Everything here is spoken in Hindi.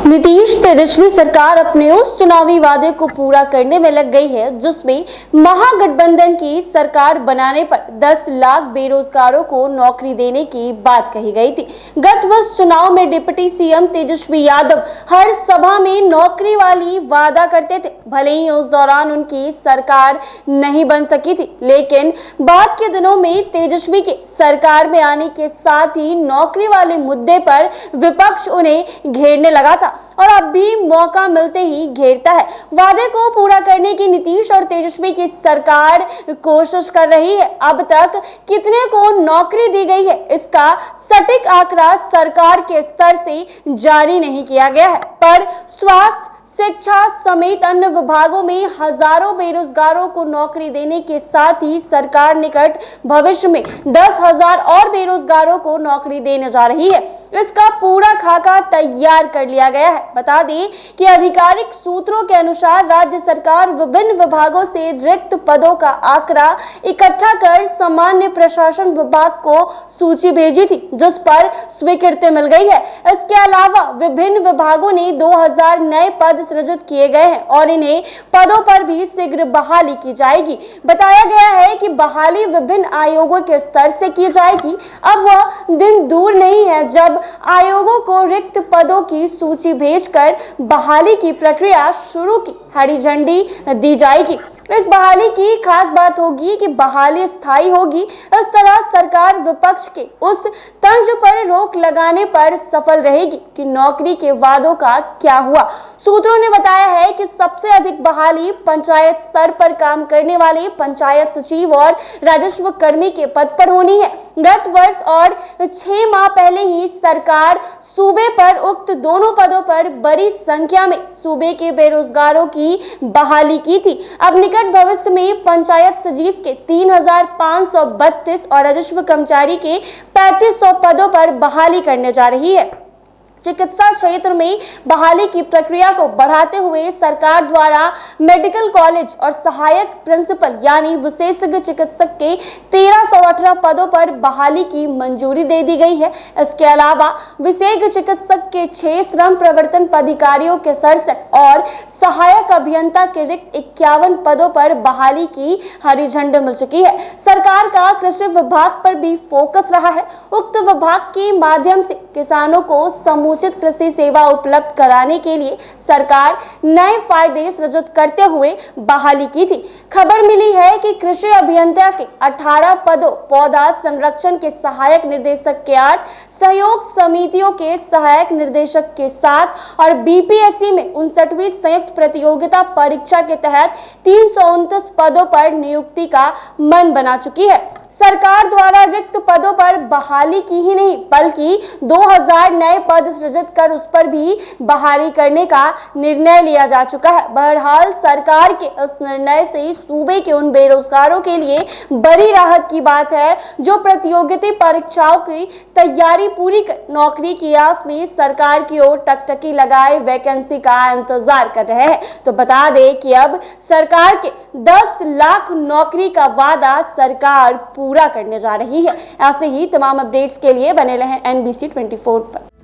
नीतीश तेजस्वी सरकार अपने उस चुनावी वादे को पूरा करने में लग गई है जिसमें महागठबंधन की सरकार बनाने पर 10 लाख बेरोजगारों को नौकरी देने की बात कही गई थी। गत वर्ष चुनाव में डिप्टी सीएम तेजस्वी यादव हर सभा में नौकरी वाली वादा करते थे। भले ही उस दौरान उनकी सरकार नहीं बन सकी थी, लेकिन बाद के दिनों में तेजस्वी के सरकार में आने के साथ ही नौकरी वाले मुद्दे पर विपक्ष उन्हें घेरने लगा था और अब भी मौका मिलते ही घेरता है। वादे को पूरा करने की नीतीश और तेजस्वी की सरकार कोशिश कर रही है। अब तक कितने को नौकरी दी गई है, इसका सटीक आंकड़ा सरकार के स्तर से जारी नहीं किया गया है, पर स्वास्थ्य, शिक्षा समेत अन्य विभागों में हजारों बेरोजगारों को नौकरी देने के साथ ही सरकार निकट भविष्य में 10,000 और बेरोजगारों को नौकरी देने जा रही है। इसका पूरा खाका तैयार कर लिया गया है। बता दें कि आधिकारिक सूत्रों के अनुसार राज्य सरकार विभिन्न विभागों से रिक्त पदों का आंकड़ा इकट्ठा कर सामान्य प्रशासन विभाग को सूची भेजी थी, जिस पर स्वीकृति मिल गई है। इसके अलावा विभिन्न विभागों ने 2000 नए पद सृजित किए गए हैं और इन्हें पदों पर भी शीघ्र बहाली की जाएगी। बताया गया है कि बहाली विभिन्न आयोगों के स्तर से की जाएगी। अब वह दिन दूर नहीं है जब आयोगों को रिक्त पदों की सूची भेजकर बहाली की प्रक्रिया शुरू की हरी झंडी दी जाएगी। इस बहाली की खास बात होगी कि बहाली स्थायी होगी। इस तरह सरकार विपक्ष के उस तंज पर रोक लगाने पर सफल रहेगी कि नौकरी के वादों का क्या हुआ। सूत्रों ने बताया है कि सबसे अधिक बहाली पंचायत स्तर पर काम करने वाले पंचायत सचिव और राजस्व कर्मी के पद पर होनी है। गत वर्ष और 6 माह पहले ही सरकार सूबे पर उक्त दोनों पदों पर बड़ी संख्या में सूबे के बेरोजगारों की बहाली की थी। अब निकट भविष्य में पंचायत सचिव के 3,532 और राजस्व कर्मचारी के 3500 पदों पर बहाली करने जा रही है। चिकित्सा क्षेत्र में बहाली की प्रक्रिया को बढ़ाते हुए सरकार द्वारा मेडिकल कॉलेज और सहायक प्रिंसिपल यानी विशेषज्ञ चिकित्सक के 1318 पदों पर बहाली की मंजूरी दे दी गई है। इसके अलावा विशेषज्ञ चिकित्सक के 6 श्रम प्रवर्तन पदाधिकारियों के 67 और सहायक अभियंता के रिक्त 51 पदों पर बहाली की हरी झंडी मिल चुकी है। सरकार का कृषि विभाग पर भी फोकस रहा है। उक्त विभाग के माध्यम से किसानों को उचित कृषि सेवा उपलब्ध कराने के लिए सरकार नए फायदे सृजित करते हुए बहाली की थी। खबर मिली है कि कृषि अभियंता के 18 पदों, पौधा संरक्षण के सहायक निर्देशक के 8, सहयोग समितियों के सहायक निर्देशक के 7 और बीपीएससी में 59वीं संयुक्त प्रतियोगिता परीक्षा के तहत 329 पदों पर नियुक्ति का मन बना चुकी है। सरकार द्वारा रिक्त पदों पर बहाली की ही नहीं बल्कि 2000 नए पद सृजित कर उस पर भी बहाली करने का निर्णय लिया जा चुका है। बहरहाल सरकार के इस निर्णय से सूबे के उन बेरोजगारों के लिए बड़ी राहत की बात है जो प्रतियोगिता परीक्षाओं की तैयारी पूरी कर नौकरी की आस में सरकार की ओर टकटकी लगाए वैकेंसी का इंतजार कर रहे हैं। तो बता दें कि अब सरकार के 10 लाख नौकरी का वादा सरकार पूरा करने जा रही है। ऐसे ही तमाम अपडेट्स के लिए बने रहें NBC 24 पर।